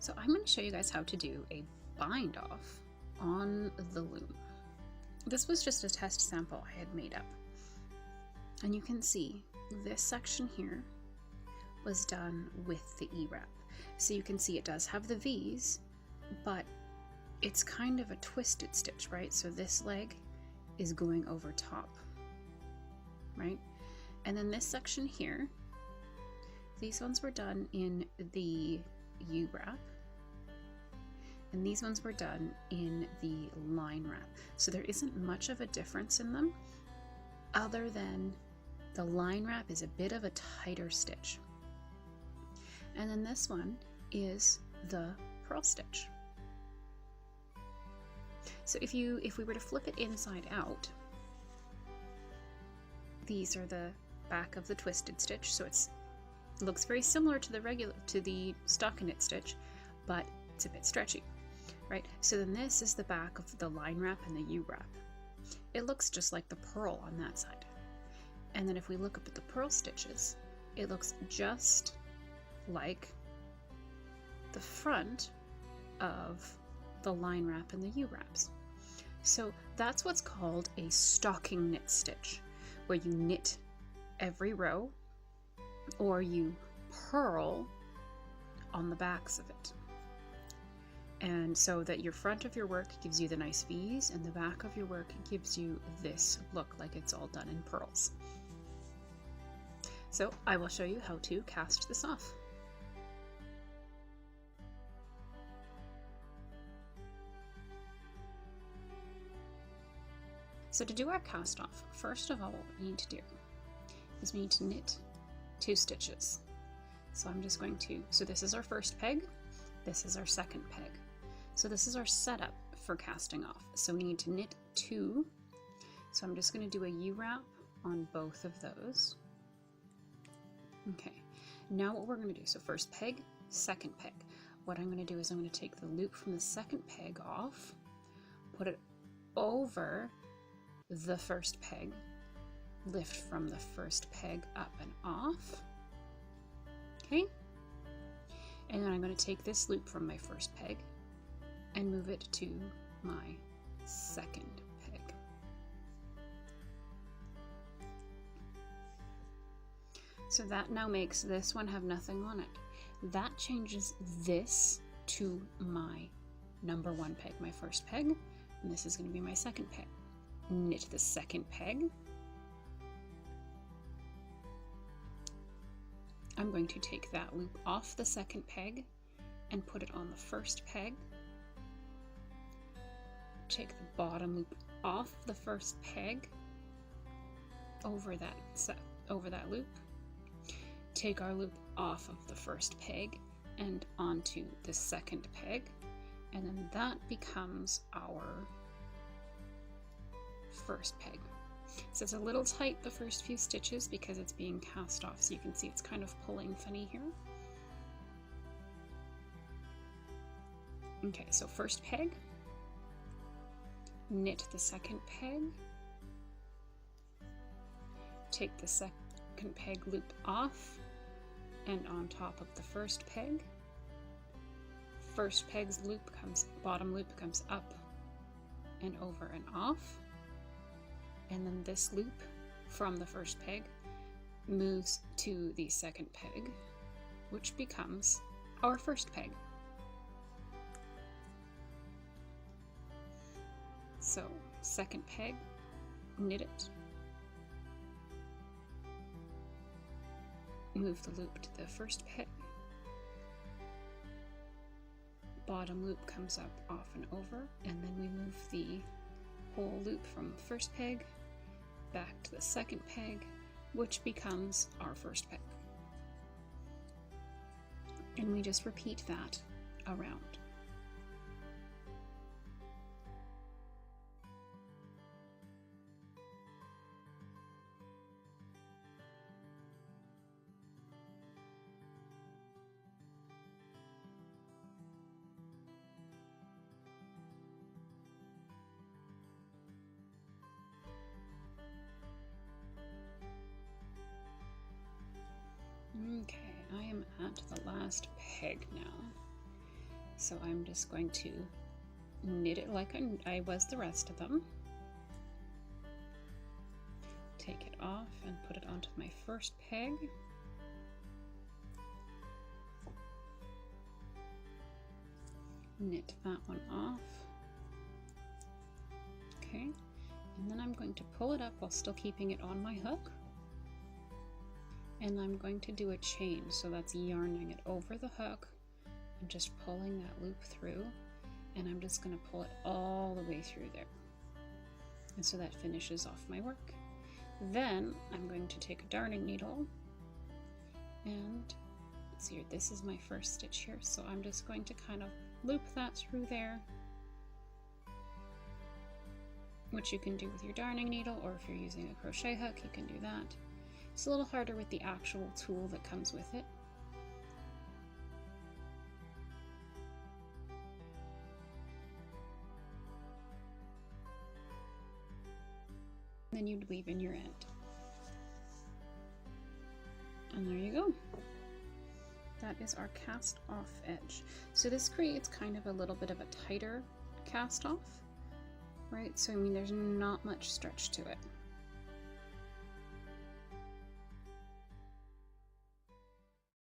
So I'm going to show you guys how to do a bind off on the loom. This was just a test sample I had made up. And you can see this section here was done with the E-wrap. So you can see it does have the V's, but it's kind of a twisted stitch, right? So this leg is going over top, right? And then this section here, these ones were done in the U-wrap, and these ones were done in the line wrap. So there isn't much of a difference in them, other than the line wrap is a bit of a tighter stitch. And then this one is the purl stitch. So if we were to flip it inside out, these are the back of the twisted stitch. So it looks very similar to the stockinette stitch, but it's a bit stretchy, right? So then this is the back of the line wrap and the U-wrap. It looks just like the purl on that side. And then if we look up at the purl stitches, it looks just like the front of the line wrap and the U-wraps. So that's what's called a stocking knit stitch, where you knit every row or you purl on the backs of it. And so that your front of your work gives you the nice V's and the back of your work gives you this look like it's all done in purls. So I will show you how to cast this off. So to do our cast off, first of all, what we need to do is we need to knit 2 stitches. So I'm just going to, so this is our first peg, this is our second peg. So this is our setup for casting off. So we need to knit 2. So I'm just going to do a U-wrap on both of those. Okay, now what we're going to do, so first peg, second peg. What I'm going to do is I'm going to take the loop from the second peg off, put it over the first peg, lift from the first peg up and off, okay? And then I'm going to take this loop from my first peg and move it to my second peg. So that now makes this one have nothing on it. That changes this to my number 1 peg, my first peg, and this is going to be my second peg. Knit the second peg. I'm going to take that loop off the second peg and put it on the first peg. Take the bottom loop off the first peg over that loop. Take our loop off of the first peg and onto the second peg, and then that becomes our first peg. So it's a little tight the first few stitches because it's being cast off, so you can see it's kind of pulling funny here. Okay, so first peg, knit the second peg, take the second peg loop off and on top of the first peg. First peg's bottom loop comes up and over and off. And then this loop from the first peg moves to the second peg, which becomes our first peg. So second peg, knit it, move the loop to the first peg, bottom loop comes up, off and over, and then we move the whole loop from the first peg back to the second peg, which becomes our first peg. And we just repeat that around. Okay, I am at the last peg now. So I'm just going to knit it like I was the rest of them. Take it off and put it onto my first peg. Knit that one off. Okay, and then I'm going to pull it up while still keeping it on my hook. And I'm going to do a chain, so that's yarning it over the hook and just pulling that loop through, and I'm just going to pull it all the way through there. And so that finishes off my work. Then I'm going to take a darning needle and let's see here, this is my first stitch here, so I'm just going to kind of loop that through there, which you can do with your darning needle, or if you're using a crochet hook, you can do that. It's a little harder with the actual tool that comes with it. Then you'd weave in your end. And there you go. That is our cast off edge. So this creates kind of a little bit of a tighter cast off, right? So I mean, there's not much stretch to it.